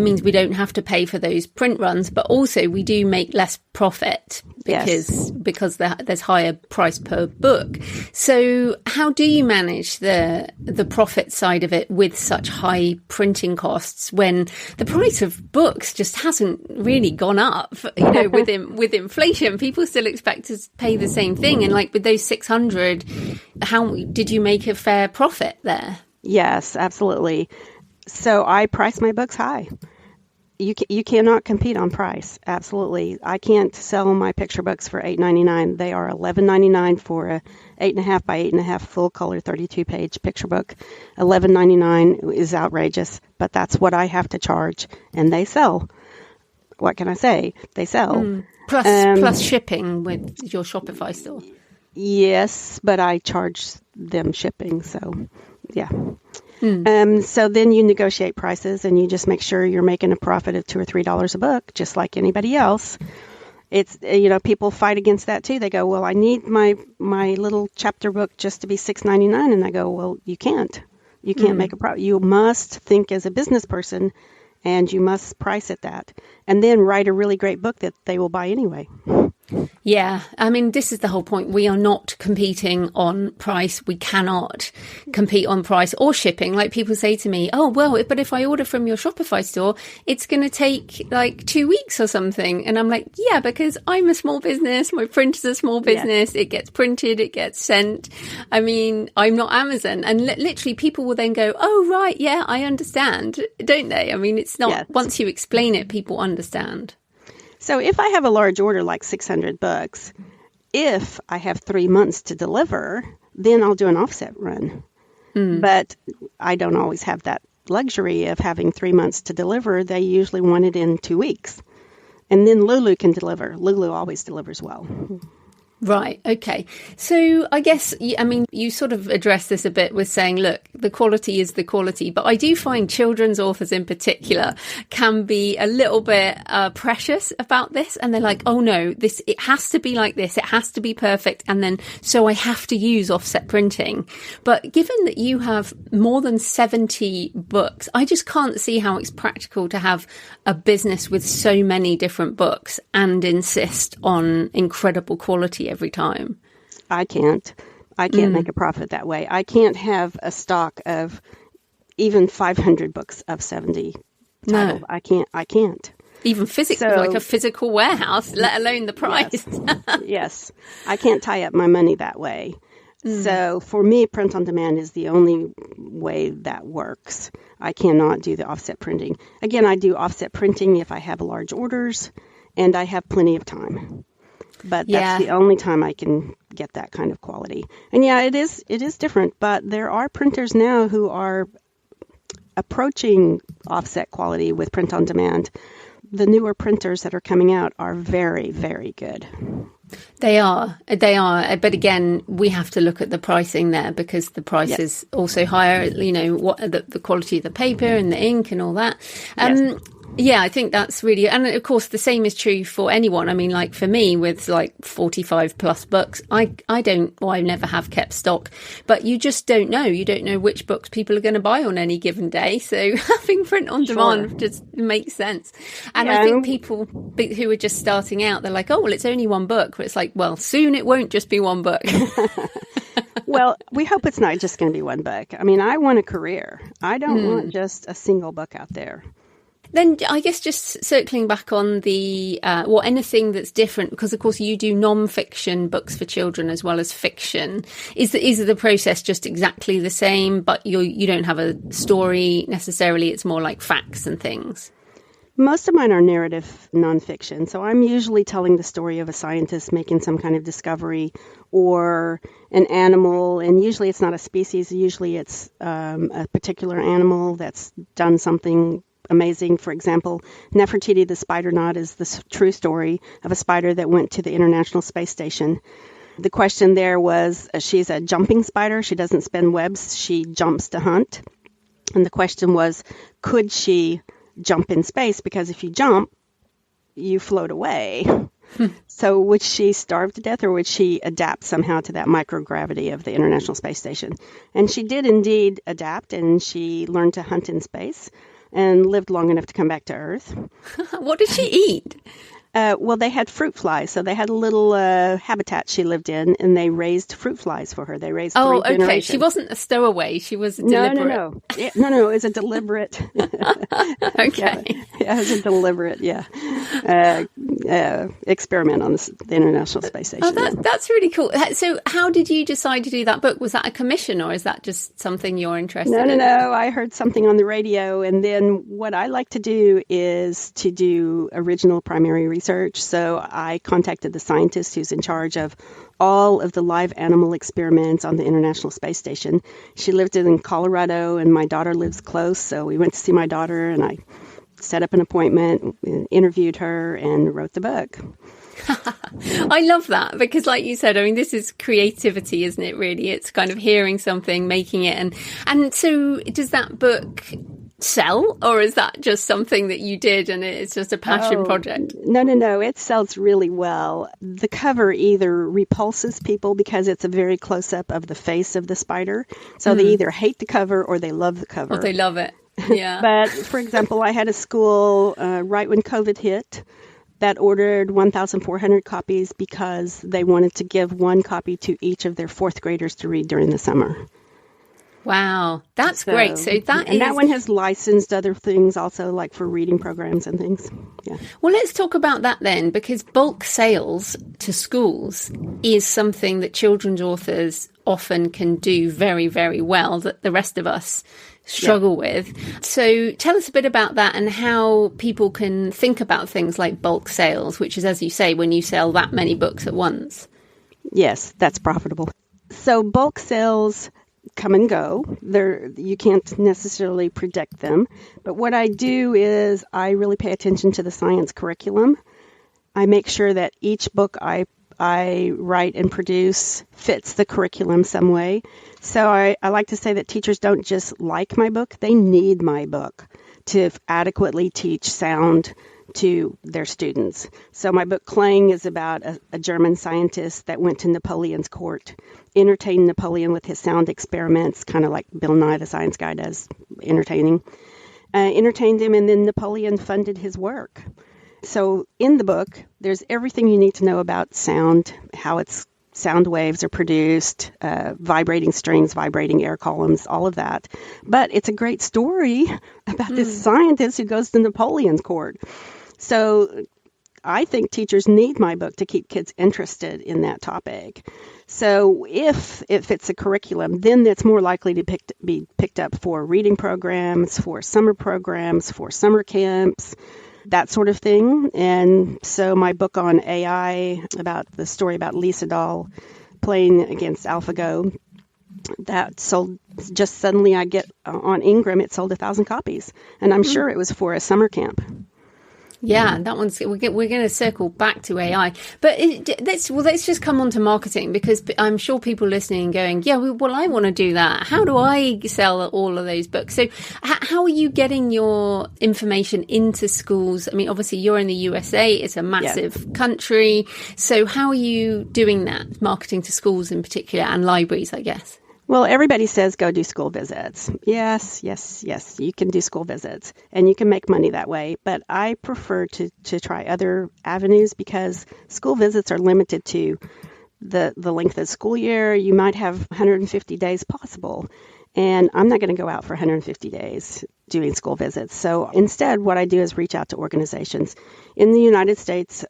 means we don't have to pay for those print runs, but also we do make less profit because there's higher price per book. So how do you manage the profit side of it with such high printing costs when the price of books just hasn't really gone up? With inflation, people still expect to pay the same thing. And like with those 600, how did you make a fair profit there? Yes, absolutely. So I price my books high. You cannot compete on price. Absolutely. I can't sell my picture books for $8.99. They are $11.99 for a 8.5 by 8.5 full color 32-page picture book. $11.99 is outrageous, but that's what I have to charge, and they sell. What can I say? They sell. Plus shipping with your Shopify store. Yes, but I charge them shipping, so yeah. So then you negotiate prices, and you just make sure you're making a profit of $2 or $3 a book, just like anybody else. It's people fight against that too. They go, well, I need my little chapter book just to be $6.99, and I go, well, you can't make a profit. You must think as a business person, and you must price at that, and then write a really great book that they will buy anyway. Yeah, I mean, this is the whole point. We are not competing on price. We cannot compete on price or shipping. Like people say to me, oh, well, but if I order from your Shopify store, it's going to take like 2 weeks or something. And I'm like, yeah, because I'm a small business. My printer's a small business. Yes. It gets printed. It gets sent. I mean, I'm not Amazon. And literally people will then go, oh, right. Yeah, I understand. Don't they? I mean, it's not once you explain it, people understand. So if I have a large order like 600 books, if I have 3 months to deliver, then I'll do an offset run. But I don't always have that luxury of having 3 months to deliver. They usually want it in 2 weeks. And then Lulu can deliver. Lulu always delivers well. Right. Okay. So I guess, I mean, you sort of addressed this a bit with saying, look, the quality is the quality. But I do find children's authors in particular can be a little bit precious about this. And they're like, oh, no, it has to be like this. It has to be perfect. And then so I have to use offset printing. But given that you have more than 70 books, I just can't see how it's practical to have a business with so many different books and insist on incredible quality every time. I can't make a profit that way. I can't have a stock of even 500 books of 70 titles. No. I can't. Even physically, like a physical warehouse, let alone the price. Yes. I can't tie up my money that way. So for me, print on demand is the only way that works. I cannot do the offset printing. Again, I do offset printing if I have large orders and I have plenty of time. But that's the only time I can get that kind of quality. And it is different, but there are printers now who are approaching offset quality with print on demand. The newer printers that are coming out are very, very good. They are. But again, we have to look at the pricing there because the price is also higher, what the quality of the paper and the ink and all that. Yeah, I think that's really, and of course the same is true for anyone. I mean, like for me with like 45 plus books, I never have kept stock, but you just don't know. You don't know which books people are going to buy on any given day. So having print on demand just makes sense. And I think people who are just starting out, they're like, oh, well, it's only one book. But it's like, well, soon it won't just be one book. Well, we hope it's not just going to be one book. I mean, I want a career. I don't want just a single book out there. Then I guess just circling back on the anything that's different, because of course you do non-fiction books for children as well as fiction. Is the process just exactly the same, but you don't have a story necessarily? It's more like facts and things. Most of mine are narrative nonfiction. So I'm usually telling the story of a scientist making some kind of discovery or an animal. And usually it's not a species. Usually it's a particular animal that's done something amazing. For example, Nefertiti the spider knot is the true story of a spider that went to the International Space Station. The question there was, she's a jumping spider. She doesn't spin webs. She jumps to hunt. And the question was, could she jump in space? Because if you jump, you float away. So would she starve to death or would she adapt somehow to that microgravity of the International Space Station? And she did indeed adapt, and she learned to hunt in space and lived long enough to come back to Earth. What did she eat? Well, they had fruit flies, so they had a little habitat she lived in, and they raised fruit flies for her. They raised three generations. She wasn't a stowaway. She was a deliberate. No. It was a deliberate. Okay. It was a deliberate, experiment on the International Space Station. Oh, that's really cool. So how did you decide to do that book? Was that a commission, or is that just something you're interested in? No. I heard something on the radio, and then what I like to do is to do original primary research. So I contacted the scientist who's in charge of all of the live animal experiments on the International Space Station. She lived in Colorado, and my daughter lives close, so we went to see my daughter, and I set up an appointment, interviewed her, and wrote the book. I love that because, like you said, I mean, this is creativity, isn't it, really? It's kind of hearing something, making it. And so does that book sell, or is that just something that you did and it's just a passion project? No. It sells really well. The cover either repulses people because it's a very close-up of the face of the spider. So they either hate the cover or they love the cover. Or they love it. Yeah. But, for example, I had a school right when COVID hit that ordered 1,400 copies because they wanted to give one copy to each of their fourth graders to read during the summer. Wow, that's great. So that one has licensed other things also, like for reading programs and things. Yeah. Well, let's talk about that then, because bulk sales to schools is something that children's authors often can do very, very well that the rest of us struggle with. So tell us a bit about that and how people can think about things like bulk sales, which is, as you say, when you sell that many books at once. Yes, that's profitable. So bulk sales come and go. You can't necessarily predict them. But what I do is I really pay attention to the science curriculum. I make sure that each book I I write and produce fits the curriculum some way. So I like to say that teachers don't just like my book, they need my book to adequately teach sound to their students. So my book, Clang, is about a German scientist that went to Napoleon's court, entertained Napoleon with his sound experiments, kind of like Bill Nye the Science Guy does, entertained him, and then Napoleon funded his work. So in the book, there's everything you need to know about sound, how sound waves are produced, vibrating strings, vibrating air columns, all of that. But it's a great story about this scientist who goes to Napoleon's court. So I think teachers need my book to keep kids interested in that topic. So if it's a curriculum, then it's more likely to be picked up for reading programs, for summer camps, that sort of thing. And so my book on AI, about the story about Lisa Doll playing against AlphaGo, that sold just suddenly. I get on Ingram, it sold 1,000 copies, and I'm sure it was for a summer camp. Yeah, that one's. We're going to circle back to AI, but let's just come on to marketing, because I'm sure people listening going, yeah, well, I want to do that. How do I sell all of those books? So, how are you getting your information into schools? I mean, obviously, you're in the USA; it's a massive country. So, how are you doing that? Marketing to schools in particular, and libraries, I guess. Well, everybody says go do school visits. Yes, you can do school visits, and you can make money that way. But I prefer to try other avenues, because school visits are limited to the length of the school year. You might have 150 days possible, and I'm not going to go out for 150 days doing school visits. So instead, what I do is reach out to organizations. In the United States,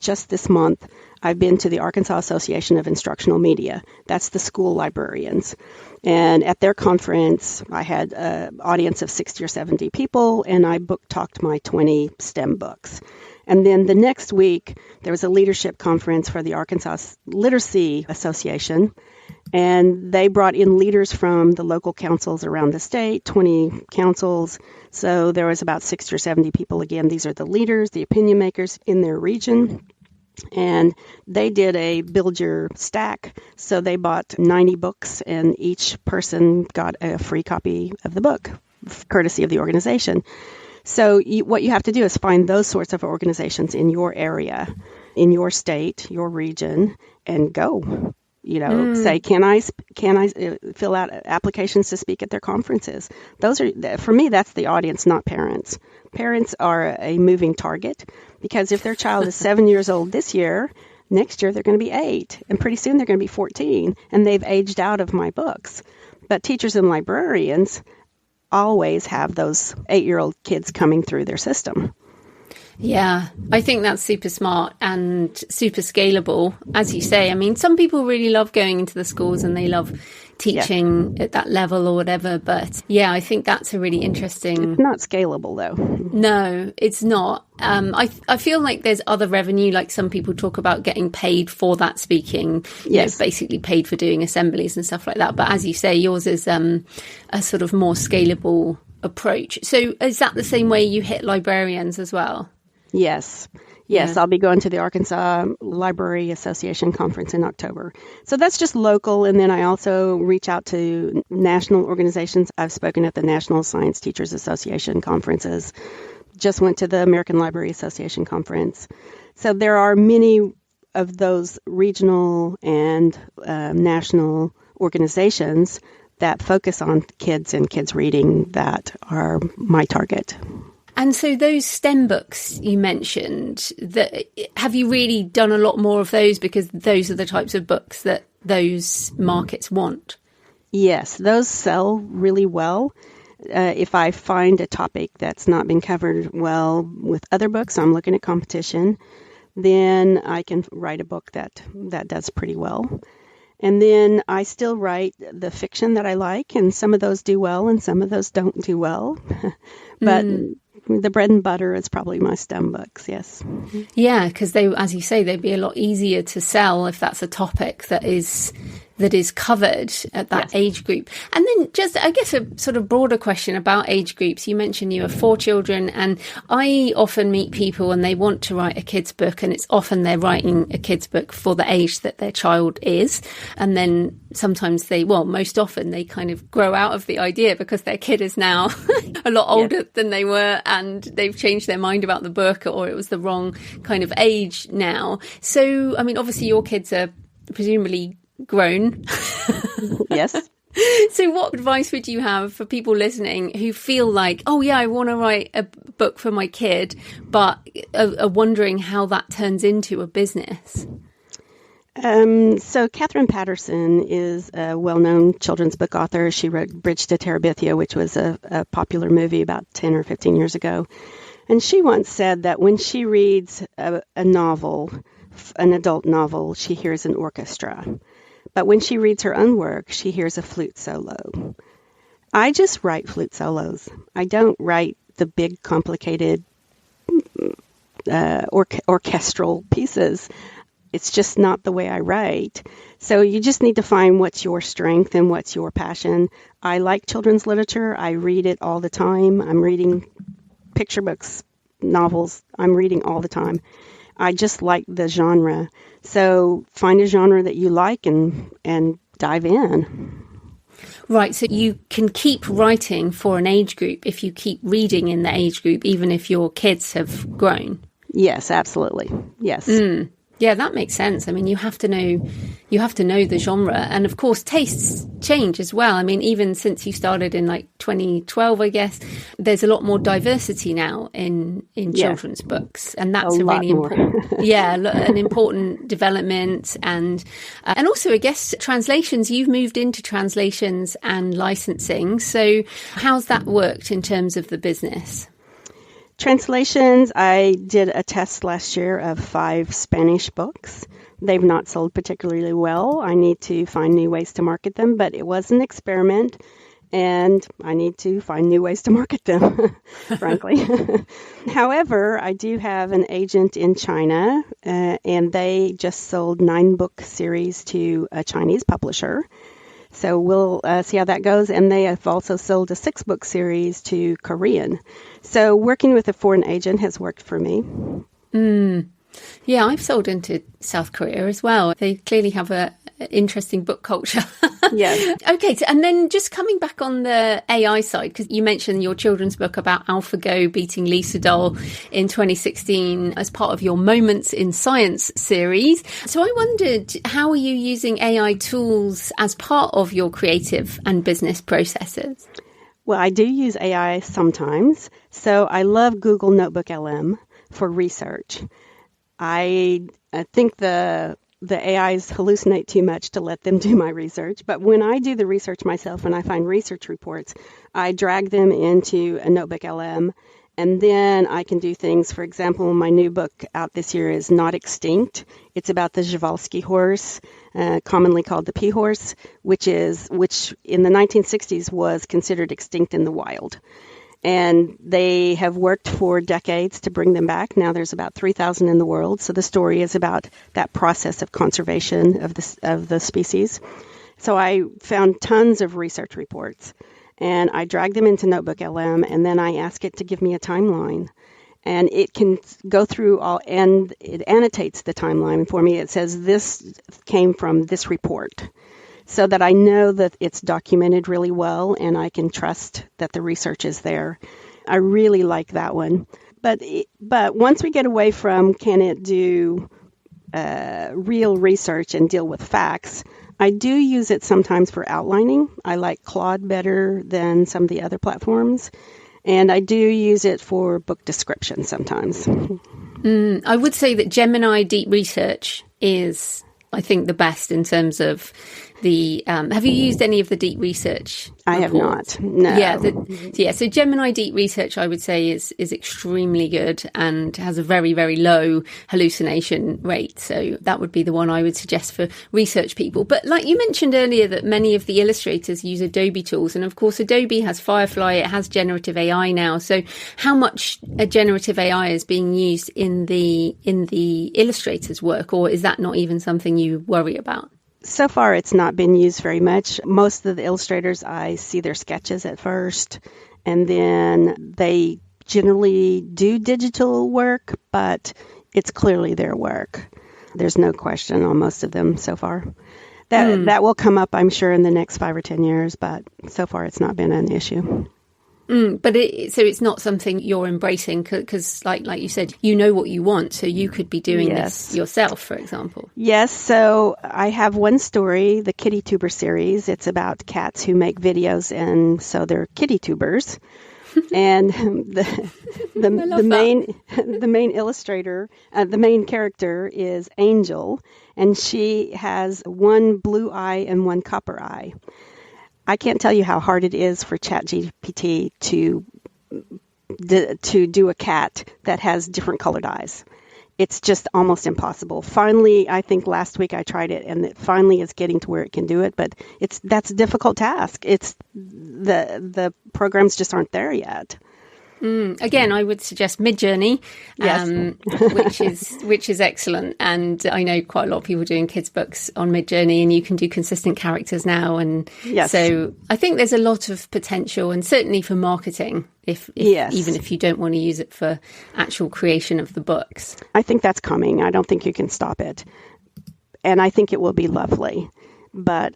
just this month, I've been to the Arkansas Association of Instructional Media. That's the school librarians. And at their conference, I had an audience of 60 or 70 people, and I talked my 20 STEM books. And then the next week, there was a leadership conference for the Arkansas Literacy Association, and they brought in leaders from the local councils around the state, 20 councils. So there was about 60 or 70 people. Again, these are the leaders, the opinion makers in their region. And they did a build your stack. So they bought 90 books, and each person got a free copy of the book, courtesy of the organization. So what you have to do is find those sorts of organizations in your area, in your state, your region, and go. Say, can I fill out applications to speak at their conferences? Those are, for me, that's the audience, not parents. Parents are a moving target, because if their child is 7 years old this year, next year they're going to be 8, and pretty soon they're going to be 14, and they've aged out of my books. But teachers and librarians always have those 8-year-old kids coming through their system. Yeah, I think that's super smart and super scalable. As you say, I mean, some people really love going into the schools and they love teaching at that level or whatever. But yeah, I think that's a really interesting... It's not scalable, though. No, it's not. I feel like there's other revenue, like some people talk about getting paid for that speaking, basically paid for doing assemblies and stuff like that. But as you say, yours is a sort of more scalable approach. So is that the same way you hit librarians as well? Yes. I'll be going to the Arkansas Library Association conference in October. So that's just local. And then I also reach out to national organizations. I've spoken at the National Science Teachers Association conferences. Just went to the American Library Association conference. So there are many of those regional and national organizations that focus on kids and kids reading that are my target. And so those STEM books you mentioned, have you really done a lot more of those, because those are the types of books that those markets want? Yes, those sell really well. If I find a topic that's not been covered well with other books, I'm looking at competition, then I can write a book that does pretty well. And then I still write the fiction that I like, and some of those do well and some of those don't do well. But the bread and butter is probably my STEM books, yes. Yeah, because they, as you say, they'd be a lot easier to sell if that's a topic that is that is covered at that age group. And then just, I guess, a sort of broader question about age groups. You mentioned you have 4 children, and I often meet people and they want to write a kid's book, and it's often they're writing a kid's book for the age that their child is. And then sometimes most often they kind of grow out of the idea because their kid is now a lot older than they were, and they've changed their mind about the book, or it was the wrong kind of age now. So, I mean, obviously your kids are presumably grown. Yes. So what advice would you have for people listening who feel like, oh yeah, I want to write a book for my kid, but are wondering how that turns into a business? So Catherine Patterson is a well-known children's book author. She wrote Bridge to Terabithia, which was a popular movie about 10 or 15 years ago. And she once said that when she reads a novel, an adult novel, she hears an orchestra. But when she reads her own work, she hears a flute solo. I just write flute solos. I don't write the big, complicated orchestral pieces. It's just not the way I write. So you just need to find what's your strength and what's your passion. I like children's literature. I read it all the time. I'm reading picture books, novels. I'm reading all the time. I just like the genre. So find a genre that you like and dive in. Right, so you can keep writing for an age group if you keep reading in the age group, even if your kids have grown. Yes, absolutely. Yes. Yeah, that makes sense. I mean, you have to know the genre, and of course, tastes change as well. I mean, even since you started in like 2012, I guess there's a lot more diversity now in children's books, and that's a really important, an important development, and also, I guess, translations. You've moved into translations and licensing. So, how's that worked in terms of the business? Translations, I did a test last year of 5 Spanish books. They've not sold particularly well. I need to find new ways to market them, but it was an experiment, and I need to find new ways to market them, frankly. However, I do have an agent in China, and they just sold 9-book series to a Chinese publisher. So we'll see how that goes. And they have also sold a 6-book series to Korean. So working with a foreign agent has worked for me. Yeah, I've sold into South Korea as well. They clearly have an interesting book culture. Yes. Okay, and then just coming back on the AI side, because you mentioned your children's book about AlphaGo beating Lisa Doll in 2016 as part of your Moments in Science series. So I wondered, how are you using AI tools as part of your creative and business processes? Well, I do use AI sometimes. So I love Google Notebook LM for research. I think the AIs hallucinate too much to let them do my research. But when I do the research myself and I find research reports, I drag them into a Notebook LM, and then I can do things. For example, my new book out this year is Not Extinct. It's about the Przewalski horse, commonly called the pea horse, which in the 1960s was considered extinct in the wild. And they have worked for decades to bring them back. Now there's about 3,000 in the world. So the story is about that process of conservation of the species. So I found tons of research reports, and I drag them into Notebook LM, and then I ask it to give me a timeline. And it can go through all, and it annotates the timeline for me. It says this came from this report, so that I know that it's documented really well and I can trust that the research is there. I really like that one. But once we get away from can it do real research and deal with facts, I do use it sometimes for outlining. I like Claude better than some of the other platforms. And I do use it for book description sometimes. I would say that Gemini Deep Research is, I think, the best in terms of the have you used any of the deep research reports? I have not. No. So Gemini Deep Research, I would say, is extremely good and has a very, very low hallucination rate. So that would be the one I would suggest for research people. But like you mentioned earlier, that many of the illustrators use Adobe tools, and of course Adobe has Firefly, it has generative AI now. So how much generative AI is being used in the illustrators' work, or is that not even something you worry about? So far, it's not been used very much. Most of the illustrators, I see their sketches at first, and then they generally do digital work, but it's clearly their work. There's no question on most of them so far. That will come up, I'm sure, in the next 5 or 10 years, but so far it's not been an issue. But so it's not something you're embracing because, like you said, you know what you want, so you could be doing this yourself, for example. Yes, so I have one story, the Kitty Tuber series. It's about cats who make videos, and so they're kitty tubers. And the main illustrator, the main character is Angel, and she has one blue eye and one copper eye. I can't tell you how hard it is for ChatGPT to do a cat that has different colored eyes. It's just almost impossible. Finally, I think last week I tried it, and it finally is getting to where it can do it. But that's a difficult task. It's the programs just aren't there yet. Again, I would suggest Midjourney, which is excellent. And I know quite a lot of people doing kids' books on Midjourney, and you can do consistent characters now. And so I think there's a lot of potential, and certainly for marketing, even if you don't want to use it for actual creation of the books. I think that's coming. I don't think you can stop it. And I think it will be lovely. But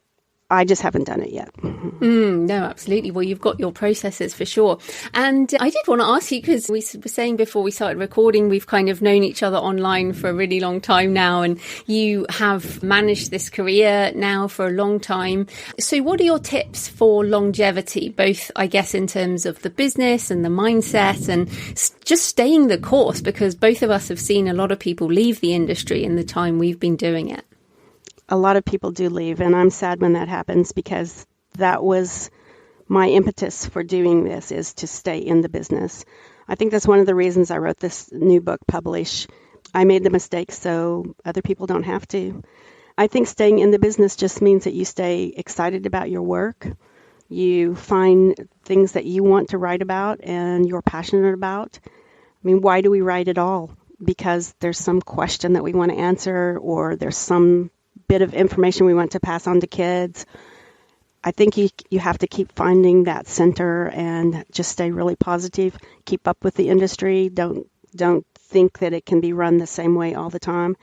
I just haven't done it yet. No, absolutely. Well, you've got your processes for sure. And I did want to ask you, because we were saying before we started recording, we've kind of known each other online for a really long time now, and you have managed this career now for a long time. So what are your tips for longevity, both, I guess, in terms of the business and the mindset and just staying the course? Because both of us have seen a lot of people leave the industry in the time we've been doing it. A lot of people do leave, and I'm sad when that happens, because that was my impetus for doing this, is to stay in the business. I think that's one of the reasons I wrote this new book, Publish. I made the mistake so other people don't have to. I think staying in the business just means that you stay excited about your work. You find things that you want to write about and you're passionate about. I mean, why do we write at all? Because there's some question that we want to answer, or there's some bit of information we want to pass on to kids. I think you have to keep finding that center and just stay really positive. Keep up with the industry. Don't think that it can be run the same way all the time.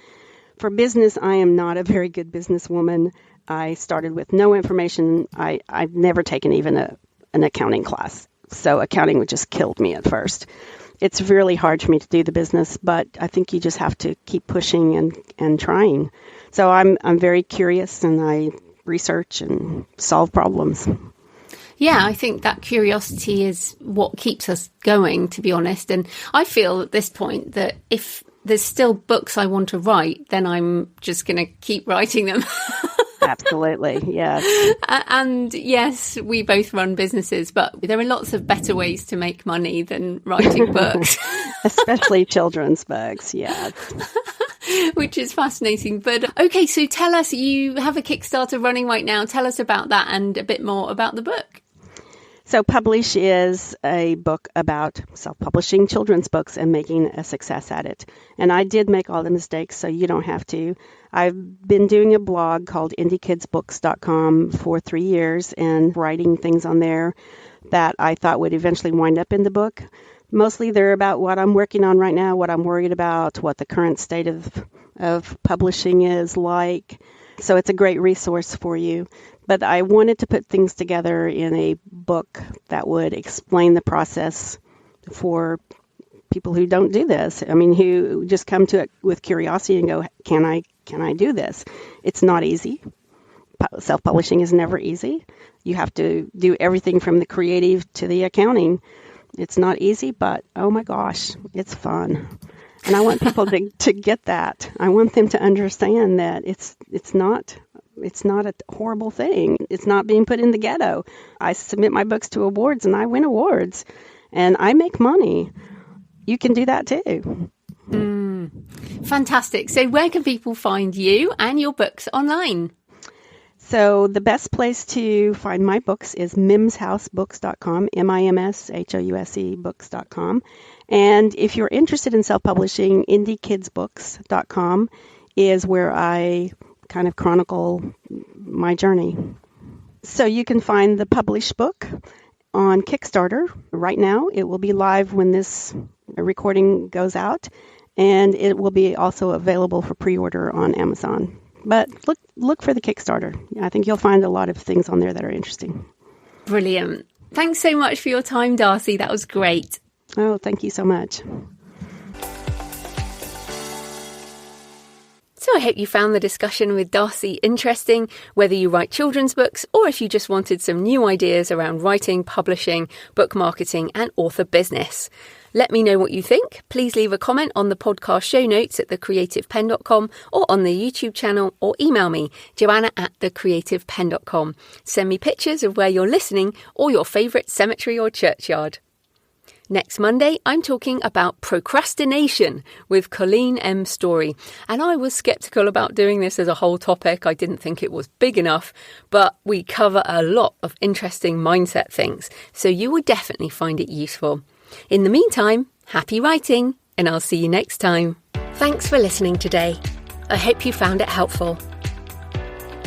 For business, I am not a very good businesswoman. I started with no information. I've never taken even an accounting class. So accounting just killed me at first. It's really hard for me to do the business, but I think you just have to keep pushing and trying. So I'm very curious, and I research and solve problems. Yeah, I think that curiosity is what keeps us going, to be honest. And I feel at this point that if there's still books I want to write, then I'm just going to keep writing them. Absolutely, yes. And yes, we both run businesses, but there are lots of better ways to make money than writing books. Especially children's books, yes. Which is fascinating. But okay, so tell us, you have a Kickstarter running right now. Tell us about that and a bit more about the book. So Publish is a book about self-publishing children's books and making a success at it. And I did make all the mistakes, so you don't have to. I've been doing a blog called indiekidsbooks.com for 3 years and writing things on there that I thought would eventually wind up in the book. Mostly they're about what I'm working on right now, what I'm worried about, what the current state of publishing is like. So it's a great resource for you. But I wanted to put things together in a book that would explain the process for people who don't do this. I mean, who just come to it with curiosity and go, can I do this? It's not easy. Self-publishing is never easy. You have to do everything from the creative to the accounting. It's not easy, but oh my gosh, it's fun. And I want people to get that. I want them to understand that it's not a horrible thing. It's not being put in the ghetto. I submit my books to awards and I win awards and I make money. You can do that too. Fantastic. So where can people find you and your books online? So the best place to find my books is mimshousebooks.com, MIMSHOUSE books.com. And if you're interested in self-publishing, indiekidsbooks.com is where I kind of chronicle my journey. So you can find the published book on Kickstarter right now. It will be live when this recording goes out, and it will be also available for pre-order on Amazon. But look for the Kickstarter. I think you'll find a lot of things on there that are interesting. Brilliant. Thanks so much for your time, Darcy. That was great. Oh, thank you so much. So I hope you found the discussion with Darcy interesting, whether you write children's books or if you just wanted some new ideas around writing, publishing, book marketing and author business. Let me know what you think. Please leave a comment on the podcast show notes at thecreativepenn.com or on the YouTube channel, or email me, joanna@thecreativepenn.com. Send me pictures of where you're listening or your favourite cemetery or churchyard. Next Monday, I'm talking about procrastination with Colleen M. Story. And I was sceptical about doing this as a whole topic. I didn't think it was big enough, but we cover a lot of interesting mindset things, so you will definitely find it useful. In the meantime, happy writing, and I'll see you next time. Thanks for listening today. I hope you found it helpful.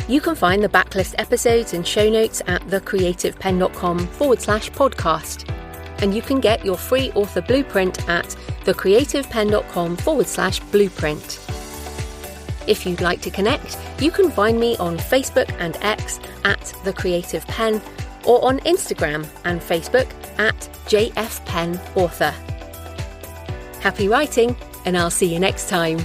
You can find the backlist episodes and show notes at thecreativepenn.com/podcast. And you can get your free author blueprint at thecreativepenn.com/blueprint. If you'd like to connect, you can find me on Facebook and X at The Creative Penn, or on Instagram and Facebook at JFPennAuthor. Happy writing, and I'll see you next time.